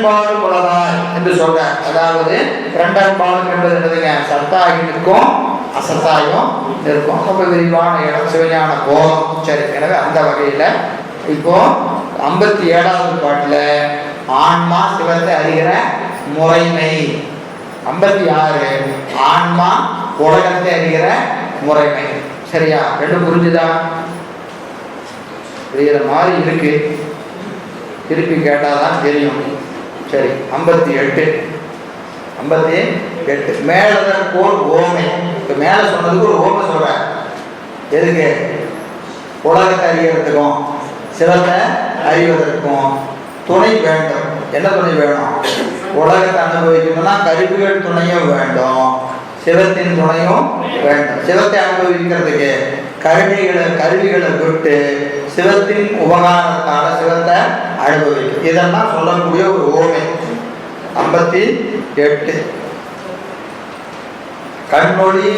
இரண்டன்பாலும் உலகாய் என்று சொல்ற. அதாவது இரண்டன்பாலும் என்பது என்னதுங்க? சத்தாகினுக்கும் அசத்தாயும் இருக்கும். ரொம்ப விரிவான இடம் சிவஞான போகம். சரி, எனவே அந்த வகையில இப்போ 57வது பாட்டுல ஆன்மா சிவத்தை அறிகிற முறைமை. 56 ஆன்மா உலகத்தை அறிகிற முறைமை. சரியா? ரெண்டு புரிஞ்சுதா? புரியுற மாதிரி இருக்கு, திருப்பி கேட்டாதான் தெரியும். சரி, 58 மேலதற்கோர் ஓமை. இப்ப மேல சொன்னதுக்கு ஒரு ஓமை சொல்ற. எதுக்கு? உலகத்தை அறியறதுக்கும் சிவத்தை அறிவதற்கும் துணை வேண்டும். என்ன துணை வேணும்? உலகத்தை அனுபவிக்கணும்னா கருவிகள் துணையும் வேண்டும், சிவத்தின் துணையும் வேண்டும். சிவத்தை அனுபவிக்கிறதுக்கு கருவிகளை விட்டு சிவத்தின் உபகாரத்தால சிவத்தை அனுபவிக்கும். இதெல்லாம் சொல்லக்கூடிய ஒரு ஓமை. 58 கண்ணொளி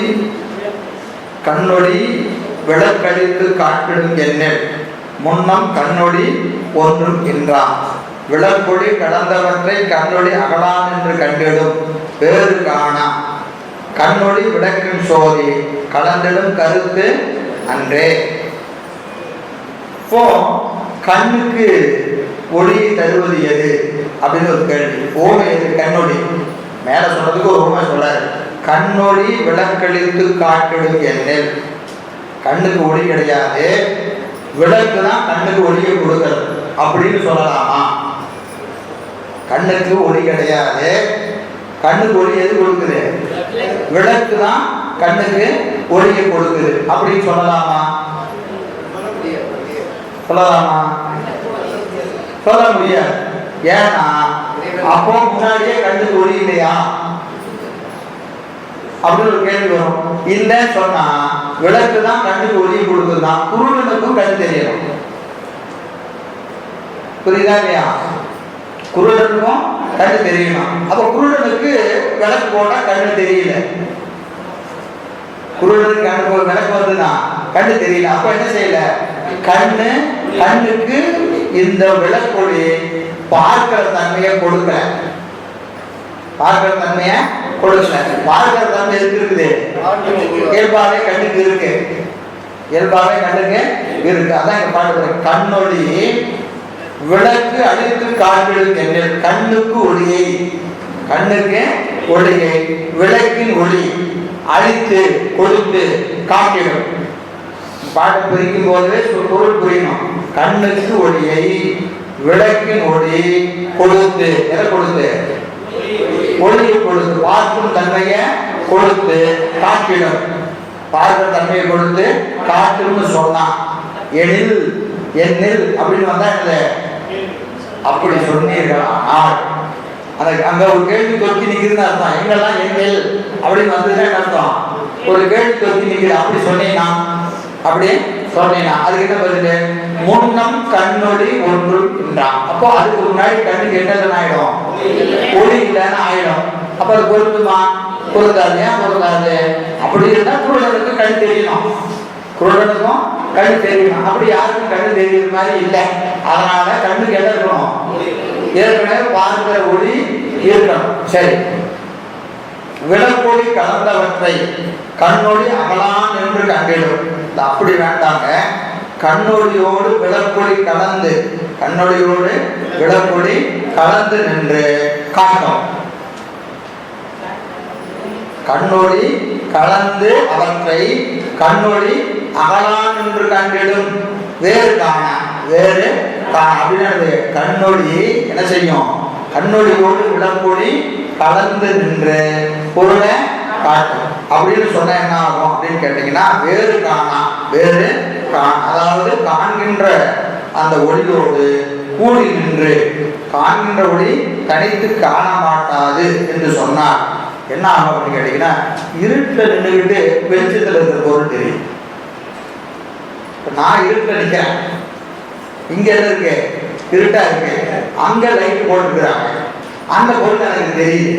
விளக்கழித்து காட்டிடும் எண்ணெல் முன்னம் கண்ணொளி ஒன்றும் என்றான். விளக்கொளி கடந்தவற்றை கண்ணொளி அகலான் என்று கண்டிடும் வேறு காணா. கண்ணொளி விளக்கின் சோதி கலந்திடும் கருத்து அன்றே. இப்போ கண்ணுக்கு ஒளியை தருவது எது அப்படின்னு ஒரு கேள்வி. ஓமை எது? கண்ணொளி. மேல சொன்னதுக்கு ஒரு ஓமை சொல்றாரு. கண்ணொளி விளக்கழித்து காட்டிடும் எண்ணெல். கண்ணுக்கு ஒளி கிடையாது, விளக்கு தான் கண்ணுக்கு ஒளியை கொடுக்கிறது அப்படின்னு சொல்லலாமா? கண்ணுக்கு ஒளி கிடையாது, கண்ணுக்கு ஒளி எது கொடுக்குது? விளக்கு தான் கண்ணுக்கு ஒளியை கொடுக்குது அப்படின்னு சொல்லலாமா? சொல்லலாமா? சொல்ல முடியாது. ஏன்னா அப்போ முன்னாடியே கண்ணுக்கு ஒளி இல்லையா அப்படின்னு ஒரு கேள்வி வரும். இல்லைன்னு சொன்னா விளக்கு தான் கண்ணுக்கு ஒளியை கொடுக்குதுதான். குருடனுக்கும் கண் தெரியணும். புரியுதா இல்லையா? குருடனுக்கும் கண்ணு தெரியணும். அப்ப குருடனுக்கு விளக்கு போட்டா கண்ணு தெரியல. குருடனுக்கு கண்ணு விளக்கு வருதுன்னா கண்ணு தெரியல. அப்ப என்ன செய்யல? கண்ணுக்கு இந்த விளக்கொளி பார்க்கிற தன்மையை கொடுக்கல. பார்க்கிற தன்மையை கொடுக்கல. பார்க்கிற தன்மை இருக்குது, இயல்பாவே கண்ணுக்கு இருக்கு. இயல்பாவே கண்ணுக்கு இருக்கு. அதான் இங்க பாடுற கண்ணொளி விளக்கு அழித்து காட்டிடும் எண்ணெல். கண்ணுக்கு ஒளியை, கண்ணுக்கு ஒளியை விளக்கின் ஒளி அழித்து கொடுத்து காட்டிடும். பாட்டு பிரிக்கும் போது பொருள் புரியணும். கண்ணுக்கு ஒளியை விளக்கின் ஒளி கொடுத்து, எதை கொடுத்து? ஒளியை கொடுத்து, பார்க்கும் தன்மையை கொடுத்து காட்டிடும். பார்க்கிற தன்மையை கொடுத்து காட்டும்னு சொன்னான். எண்ணில் அப்படின்னு வந்தா என்னது? அப்படி சொன்னீர்கள். அங்க ஒரு கேள்வி தொக்கி நிற்கிறதுன்னு அர்த்தம். எங்கெல்லாம் எண்ணில் அப்படின்னு வந்ததுன்னு அர்த்தம். ஒரு கேள்வி தொக்கி நிற்கிற அப்படி சொன்னீங்கன்னா, அப்படி சொன்னீங்கன்னா அதுக்கு என்ன பதில்? முன்னம் கண்ணொளி ஒன்று என்றான். அப்போ அதுக்கு முன்னாடி கண்ணுக்கு என்ன ஆயிடும்? ஒளி இல்லைன்னு ஆயிடும். அப்ப அது பொருந்துமா? பொருந்தாது. ஏன் பொருந்தாது? அப்படி இருந்தா குருடனுக்கு கண் தெரியணும், குருடனுக்கும் கண் தெரியணும். அப்படி யாருக்கும் கண்ணு தெரியுற மாதிரி இல்லை. அதனால கண்ணுக்கு என்ன இருக்கணும்? ஏற்கனவே பார்க்கிற ஒளி இருக்கணும். சரி, விளக்கொளி கலந்தவற்றை கண்ணொளி அகலான் என்று கண்டிடும். அப்படி வேண்டாங்க. கண்ணொளியோடு விளக்கொளி கலந்து, கண்ணொளியோடு விளக்கொளி கலந்து நின்று காட்டும். கண்ணொளி கலந்து அவற்றை கண்ணொளி அகலான் என்று கண்டிடும் வேறு காண. வேறு காண அப்படின்னு கண்ணொளி என்ன செய்யும்? கண்ணொளியோடு விளக்கொளி கலந்து நின்று பொருளை காட்டும். அப்படின்னு சொன்ன என்ன ஆகும் அப்படின்னு கேட்டீங்கன்னா, வேறு காணா, வேறு காண, அதாவது காண்கின்ற அந்த ஒளியோடு கூடி நின்று, காண்கின்ற ஒளி தனித்து காண மாட்டாது என்று சொன்னார். என்ன ஆகும் அப்படின்னு கேட்டீங்கன்னா, இருட்டில் நின்றுகிட்டு வெளிச்சத்தில் இருக்கிற பொருள் தெரியும். நான் இருட்டில் நிற்கிறேன், இங்க என்ன இருக்கு? இருட்டா இருக்கு. அங்க லைட் போட்டுக்கிறாங்க, அந்த பொருள் எனக்கு தெரியுது.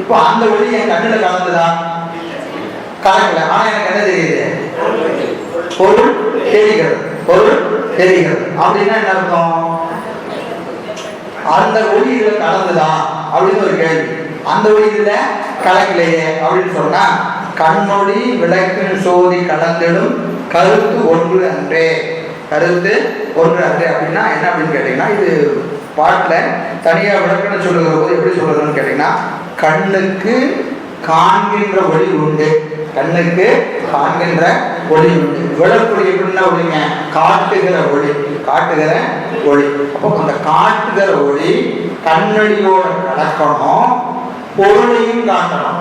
இப்போ அந்த ஒளி என் கண்ணுல கலந்துதா? கலக்கல. ஆனா எனக்கு என்ன தெரியுது? பொருள் தெரிகிறது, பொருள் தெரிகிறது. அப்படின்னா என்ன அர்த்தம்? அந்த ஒளி இதுல கலந்துதான் அப்படின்னு ஒரு கேள்வி. அந்த ஒளி இதுல கலக்கலையே அப்படின்னு சொன்னா, கண்ணொளி விளக்கின் சோதி கலந்திடும் கருத்து ஒன்று அன்றே. கருத்து ஒன்று அன்றே அப்படின்னா என்ன அப்படின்னு கேட்டீங்கன்னா, இது பாட்டுல தனியா விளக்கணும் சொல்லுகிற போது எப்படி சொல்றதுன்னு கேட்டீங்கன்னா, கண்ணுக்கு காண்கின்ற ஒளி உண்டு, கண்ணுக்கு காண்கின்ற ஒளி உண்டு. விளக்கொளி எப்படின்னா ஒளிங்க, காட்டுகிற ஒளி, காட்டுகிற ஒளி. அப்போ அந்த காட்டுகிற ஒளி கண்ணடியோட கலக்கணும், பொருளையும் காட்டணும்,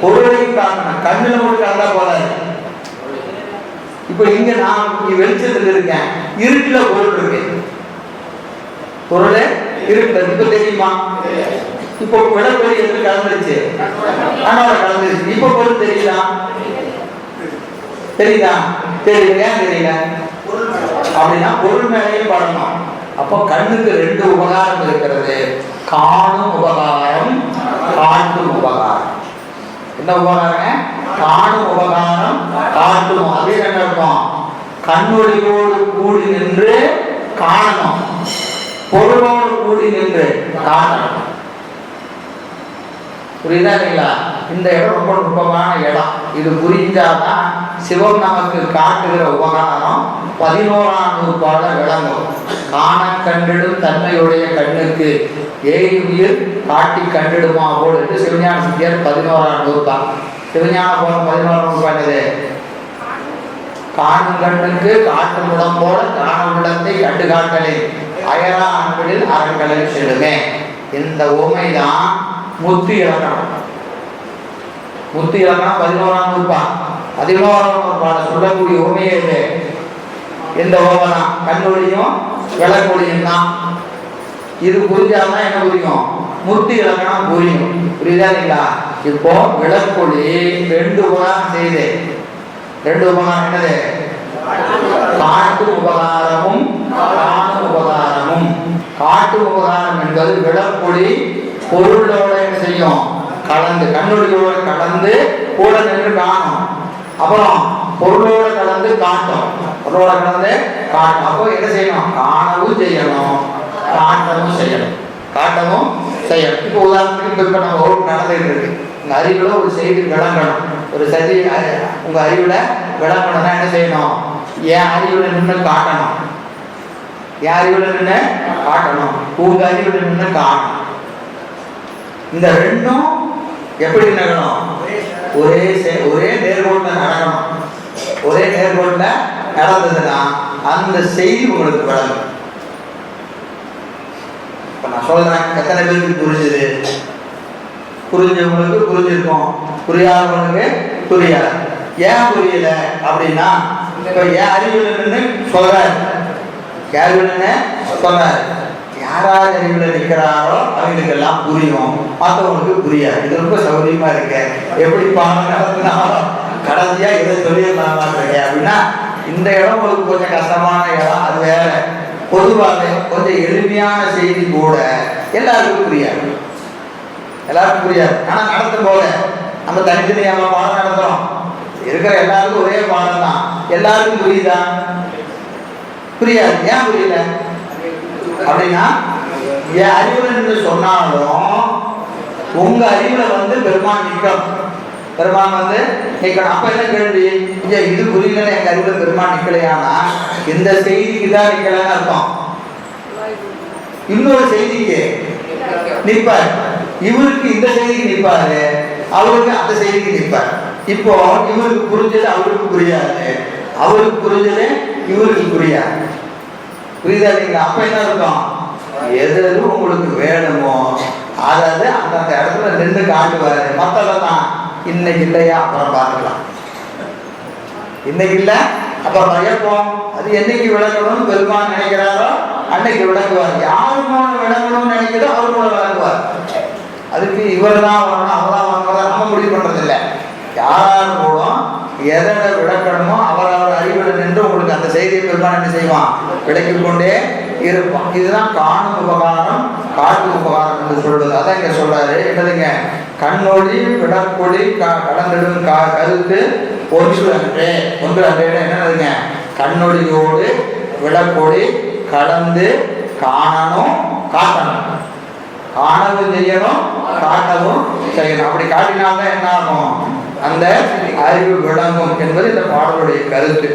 பொருளையும் காட்டணும். கண்ணுல மட்டும் கலந்தா போதாது. இப்ப இங்க நான் வெளிச்சத்துல இருக்கேன், இருட்டுல பொருள் இருக்கு, பொருள் இருக்கு, இப்ப தெரியுமா? இப்போ விளக்கொளி எது கலந்துருச்சு, கண்ணோட கலந்துருச்சு. இப்ப பொருள் தெரியுதா? தெரியுதா? தெரியல. ஏன் தெரியல அப்படின்னா பொருள் மேலேயும் படணும். அப்போ கண்ணுக்கு ரெண்டு உபகாரம் இருக்கிறது, காணும் உபகாரம், காட்டும் உபகாரம். என்ன உபகாரம்? காணும் உபகாரம், காட்டும். அதே என்ன இருக்கும்? கண்ணொளியோடு கூடி நின்று காணணும், பொருளோடு கூடி நின்று காணணும். புரியுதா இல்லைங்களா? இந்த இடம் ரொம்ப நுட்பமான இடம். இது புரிஞ்சாதான் சிவம் நமக்கு காட்டுகிற உபகாரம் 11ஆம் நூற்பாட விளங்கும். காண கண்டிடும் தன்மையுடைய கண்ணுக்கு ஏயுயிர் காட்டி கண்டிடுமா போல் என்று சிவஞான சித்தியார் 11ஆம் நூற்பா. சிவஞான போலம் 11ஆம் நூற்பாண்டது. காணும் கண்ணுக்கு காட்டும் உடம் போல காணும் உள்ளத்தை கண்டு காட்டலே அயரா அன்பில் அரண்களில் செல்லுமே. இந்த உமைதான் முத்து இலக்கணம். முத்து இலக்கணம் 11ஆம் நூற்பா. 11ஆம் நூற்பாட சொல்லக்கூடிய உண்மையே இது. இந்த ஓமதான் கண்ணொழியும் விளக்கொழியும் தான். இது புரிஞ்சாதான் என்ன புரியும்? முத்து இலக்கணம் புரியும். புரியுதா இல்லைங்களா? இப்போ விளக்கொழி ரெண்டு உபகாரம் செய்து, ரெண்டு உபகாரம் என்னது? காட்டு உபகாரமும் காணும் உபகாரமும். காட்டு உபகாரம் என்பது விளக்கொழி பொருளோட என்ன செய்யும்? கலந்து, கண்ணொழியோட கலந்து கூட நின்று காணும். அப்புறம் பொருளோட கலந்து காட்டும், பொருளோட கலந்து காட்டும். அப்போ என்ன செய்யணும்? காணவும் செய்யணும், காட்டவும் செய்யணும், காட்டவும் செய்யணும். இப்போ உதாரணத்துக்கு இப்போ நம்ம ஒரு நடந்துட்டு இருக்கு, உங்க அறிவுல ஒரு செய்தி விளங்கணும், ஒரு சதி உங்க அறிவுல விளங்கணும்னா என்ன செய்யணும்? என் அறிவுல நின்று காட்டணும், என் அறிவுல நின்று காட்டணும், உங்க அறிவுல நின்று காட்டணும். இந்த ரெண்டும் எப்படி நடக்கணும்? ஒரே நேர்கோட்டில் நடக்கணும். ஒரே நேர்கோட்டில் நடந்ததுன்னா அந்த செய்தி உங்களுக்கு வழங்கும். இப்ப நான் சொல்றேன், எத்தனை பேருக்கு புரிஞ்சுது? புரிஞ்சவங்களுக்கு புரிஞ்சிருக்கும், புரியாதவங்களுக்கு புரியாது. ஏன் புரியல அப்படின்னா, இப்ப என் அறிவுல நின்று சொல்றாரு, அறிவுல சொல்றாரு, யாராவது அறிவுல நிற்கிறாரோ அவங்களுக்கு எல்லாம் புரியும், மற்றவங்களுக்கு புரியாது. இது ரொம்ப சௌகரியமா இருக்கு. எப்படி பாடம் நடத்தினாலும் கடைசியா இதை சொல்லிடலாமா இருக்கேன் அப்படின்னா, இந்த இடம் உங்களுக்கு கொஞ்சம் கஷ்டமான இடம், அது வேற. பொதுவாக கொஞ்சம் எளிமையான செய்தி கூட எல்லாருக்கும் புரியாது, எல்லாருக்கும் புரியாது. ஆனா நடத்தும் போது நம்ம தனித்தனியாக பாடம் நடத்துறோம், இருக்கிற எல்லாருக்கும் ஒரே பாடம் தான், எல்லாருக்கும் புரியுதா? புரியாது. ஏன் புரியல அப்படின்னா, என் அறிவுல என்று சொன்னாலும் உங்க அறிவுல பெருமான் நிற்கணும், பெருமான் நிற்கணும். அப்ப என்ன கேள்வி? இது புரியல, எங்க அறிவுல பெருமான் நிற்கலையானா இந்த செய்திக்கு தான் நிற்கலன்னு அர்த்தம். இன்னொரு செய்திக்கு நிற்பார், இவருக்கு இந்த செய்திக்கு நிற்பாரு, அவருக்கு அந்த செய்திக்கு நிற்பார். இப்போ இவருக்கு புரிஞ்சது அவருக்கு புரியாது, அவருக்கு புரிஞ்சது இவருக்கு புரியாது. புரியுதா இல்லைங்களா? அப்ப என்ன இருக்கும்? எது உங்களுக்கு வேணுமோ அதாவது அந்தந்த இடத்துல நின்று காட்டுவாரு. மற்றதான் இன்னைக்கு இல்லையா அப்புறம் பார்க்கலாம், இன்னைக்கு இல்லை அப்புறம் எப்போம், அது என்னைக்கு விளக்கணும்னு பெருமான் நினைக்கிறாரோ அன்னைக்கு விளக்குவார். யாரு மூலம் விளங்கணும்னு நினைக்கிறதோ அவர் மூலம் விளக்குவார். அதுக்கு இவர் தான் வரணும் அவர்தான் வாங்குவதா நம்ம முடிவு பண்றது இல்லை. யார் மூலம் எதை விளக்கணுமோ அவர் அறிவுல நின்று உங்களுக்கு அந்த செய்தியை பெருமான் என்ன செய்வான்? விளக்கிக் கொண்டே இருப்பான். இதுதான் காணும் உபகாரம், காட்டு உபகாரம் என்று சொல்றது. அதான் இங்க சொல்றாரு. என்னதுங்க? கண்ணொளி விளக்கொளி கலந்திடும் கருத்து ஒன்று அன்றே. ஒன்று அன்றே என்னதுங்க? கண்ணொளியோடு விளக்கொளி கலந்து காணணும், காட்டணும். காணவும் செய்யணும், காட்டவும் செய்யணும். அப்படி காட்டினால்தான் என்ன ஆகும்? அந்த அறிவு விளங்கும் என்பது இந்த பாடலுடைய கருத்து.